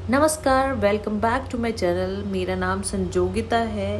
नमस्कार, welcome back to my channel. मेरा नाम संजोगिता है।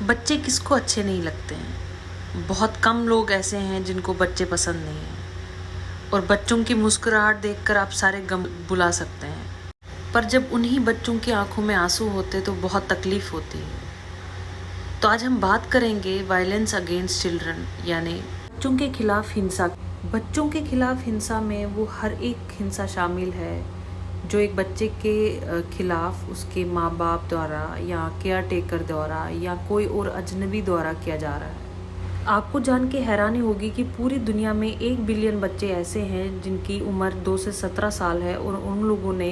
बच्चे किसको अच्छे नहीं लगते हैं। बहुत कम लोग ऐसे हैं जिनको बच्चे पसंद नहीं हैं और बच्चों की मुस्कुराहट देखकर आप सारे गम भुला सकते हैं। पर जब उन्हीं बच्चों की आंखों में आंसू होते तो बहुत तकलीफ़ होती है। तो आज हम बात करेंगे वायलेंस अगेंस्ट चिल्ड्रन, यानी बच्चों के खिलाफ हिंसा। बच्चों के खिलाफ हिंसा में वो हर एक हिंसा शामिल है जो एक बच्चे के खिलाफ उसके माँ बाप द्वारा या केयर टेकर द्वारा या कोई और अजनबी द्वारा किया जा रहा है। आपको जान के हैरानी होगी कि पूरी दुनिया में 1 बिलियन बच्चे ऐसे हैं जिनकी उम्र 2 से 17 साल है और उन लोगों ने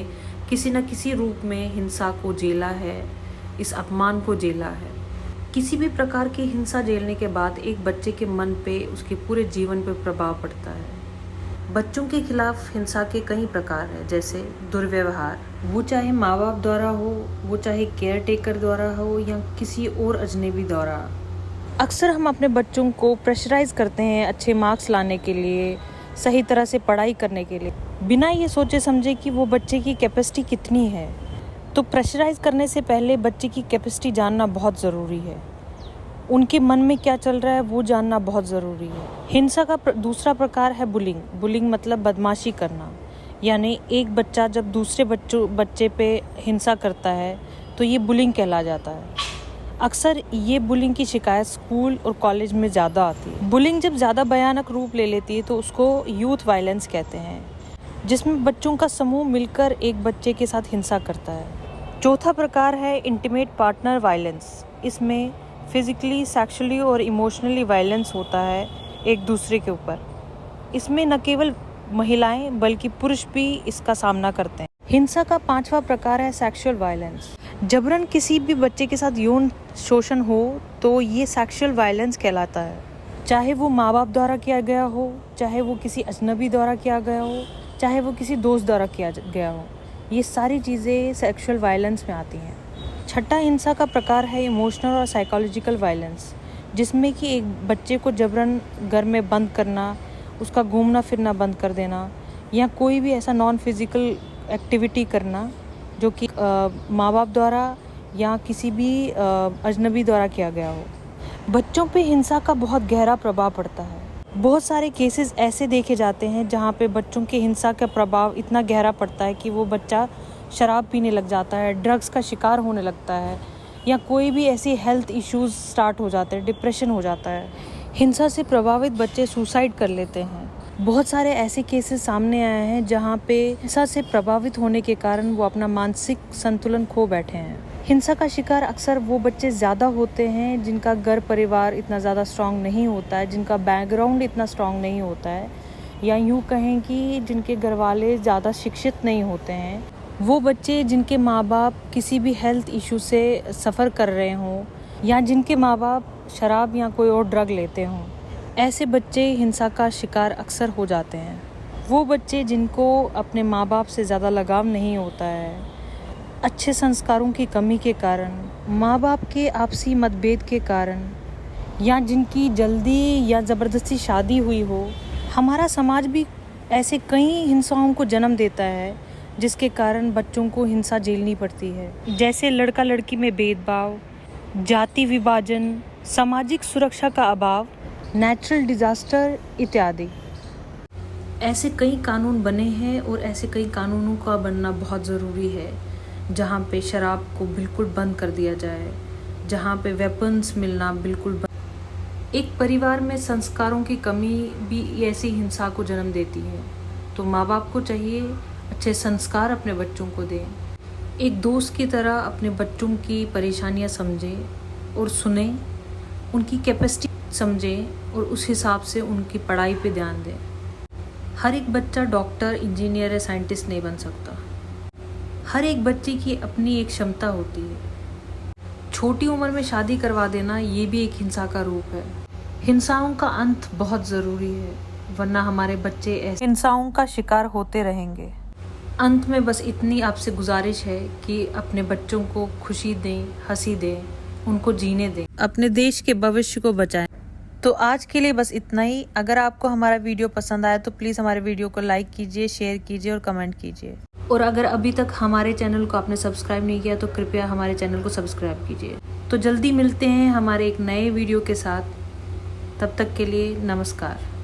किसी न किसी रूप में हिंसा को झेला है, इस अपमान को झेला है। किसी भी प्रकार की हिंसा झेलने के बाद एक बच्चे के मन पे, उसके पूरे जीवन पे प्रभाव पड़ता है। बच्चों के खिलाफ हिंसा के कई प्रकार हैं, जैसे दुर्व्यवहार, वो चाहे माँ बाप द्वारा हो, वो चाहे केयर टेकर द्वारा हो या किसी और अजनबी द्वारा। अक्सर हम अपने बच्चों को प्रेशराइज करते हैं अच्छे मार्क्स लाने के लिए, सही तरह से पढ़ाई करने के लिए, बिना ये सोचे समझे कि वो बच्चे की कैपेसिटी कितनी है। तो प्रेशराइज करने से पहले बच्चे की कैपेसिटी जानना बहुत ज़रूरी है। उनके मन में क्या चल रहा है वो जानना बहुत ज़रूरी है। हिंसा का दूसरा प्रकार है बुलिंग। बुलिंग मतलब बदमाशी करना, यानी एक बच्चा जब दूसरे बच्चे पे हिंसा करता है तो ये बुलिंग कहला जाता है। अक्सर ये बुलिंग की शिकायत स्कूल और कॉलेज में ज़्यादा आती है। बुलिंग जब ज़्यादा भयानक रूप ले लेती है तो उसको यूथ वायलेंस कहते हैं, जिसमें बच्चों का समूह मिलकर एक बच्चे के साथ हिंसा करता है। चौथा प्रकार है इंटीमेट पार्टनर वायलेंस। इसमें फिज़िकली, सेक्सुअली और इमोशनली वायलेंस होता है एक दूसरे के ऊपर। इसमें न केवल महिलाएं बल्कि पुरुष भी इसका सामना करते हैं। हिंसा का 5वां प्रकार है सेक्सुअल वायलेंस। जबरन किसी भी बच्चे के साथ यौन शोषण हो तो ये सेक्सुअल वायलेंस कहलाता है। चाहे वो माँ बाप द्वारा किया गया हो, चाहे वो किसी अजनबी द्वारा किया गया हो, चाहे वो किसी दोस्त द्वारा किया गया हो, ये सारी चीज़ें सेक्सुअल वायलेंस में आती हैं। छठा हिंसा का प्रकार है इमोशनल और साइकोलॉजिकल वायलेंस, जिसमें कि एक बच्चे को जबरन घर में बंद करना, उसका घूमना फिरना बंद कर देना या कोई भी ऐसा नॉन फिजिकल एक्टिविटी करना जो कि माँ बाप द्वारा या किसी भी अजनबी द्वारा किया गया हो। बच्चों पे हिंसा का बहुत गहरा प्रभाव पड़ता है। बहुत सारे केसेस ऐसे देखे जाते हैं जहाँ पे बच्चों के हिंसा का प्रभाव इतना गहरा पड़ता है कि वो बच्चा शराब पीने लग जाता है, ड्रग्स का शिकार होने लगता है या कोई भी ऐसी हेल्थ इश्यूज स्टार्ट हो जाते हैं, डिप्रेशन हो जाता है। हिंसा से प्रभावित बच्चे सुसाइड कर लेते हैं। बहुत सारे ऐसे केसेस सामने आए हैं जहाँ पे हिंसा से प्रभावित होने के कारण वो अपना मानसिक संतुलन खो बैठे हैं। हिंसा का शिकार अक्सर वो बच्चे ज़्यादा होते हैं जिनका घर परिवार इतना ज़्यादा स्ट्रॉन्ग नहीं होता है, जिनका बैकग्राउंड इतना स्ट्रॉन्ग नहीं होता है, या यूँ कहें कि जिनके घर वाले ज़्यादा शिक्षित नहीं होते हैं। वो बच्चे जिनके माँ बाप किसी भी हेल्थ इशू से सफ़र कर रहे हों या जिनके माँ बाप शराब या कोई और ड्रग लेते हों, ऐसे बच्चे हिंसा का शिकार अक्सर हो जाते हैं। वो बच्चे जिनको अपने माँ बाप से ज़्यादा लगाव नहीं होता है, अच्छे संस्कारों की कमी के कारण, माँ बाप के आपसी मतभेद के कारण, या जिनकी जल्दी या ज़बरदस्ती शादी हुई हो। हमारा समाज भी ऐसे कई हिंसाओं को जन्म देता है जिसके कारण बच्चों को हिंसा झेलनी पड़ती है, जैसे लड़का लड़की में भेदभाव, जाति विभाजन, सामाजिक सुरक्षा का अभाव, नेचुरल डिजास्टर इत्यादि। ऐसे कई कानून बने हैं और ऐसे कई कानूनों का बनना बहुत ज़रूरी है जहाँ पे शराब को बिल्कुल बंद कर दिया जाए, जहाँ पे वेपन्स मिलना बिल्कुल बंद। एक परिवार में संस्कारों की कमी भी ऐसी हिंसा को जन्म देती है। तो माँ बाप को चाहिए अच्छे संस्कार अपने बच्चों को दें, एक दोस्त की तरह अपने बच्चों की परेशानियां समझें और सुनें, उनकी कैपेसिटी समझें और उस हिसाब से उनकी पढ़ाई पे ध्यान दें। हर एक बच्चा डॉक्टर, इंजीनियर या साइंटिस्ट नहीं बन सकता। हर एक बच्चे की अपनी एक क्षमता होती है। छोटी उम्र में शादी करवा देना ये भी एक हिंसा का रूप है। हिंसाओं का अंत बहुत ज़रूरी है, वरना हमारे बच्चे ऐसे हिंसाओं का शिकार होते रहेंगे। अंत में बस इतनी आपसे गुजारिश है कि अपने बच्चों को खुशी दें, हंसी दें, उनको जीने दें, अपने देश के भविष्य को बचाएं। तो आज के लिए बस इतना ही। अगर आपको हमारा वीडियो पसंद आया तो प्लीज़ हमारे वीडियो को लाइक कीजिए, शेयर कीजिए और कमेंट कीजिए। और अगर अभी तक हमारे चैनल को आपने सब्सक्राइब नहीं किया तो कृपया हमारे चैनल को सब्सक्राइब कीजिए। तो जल्दी मिलते हैं हमारे एक नए वीडियो के साथ। तब तक के लिए नमस्कार।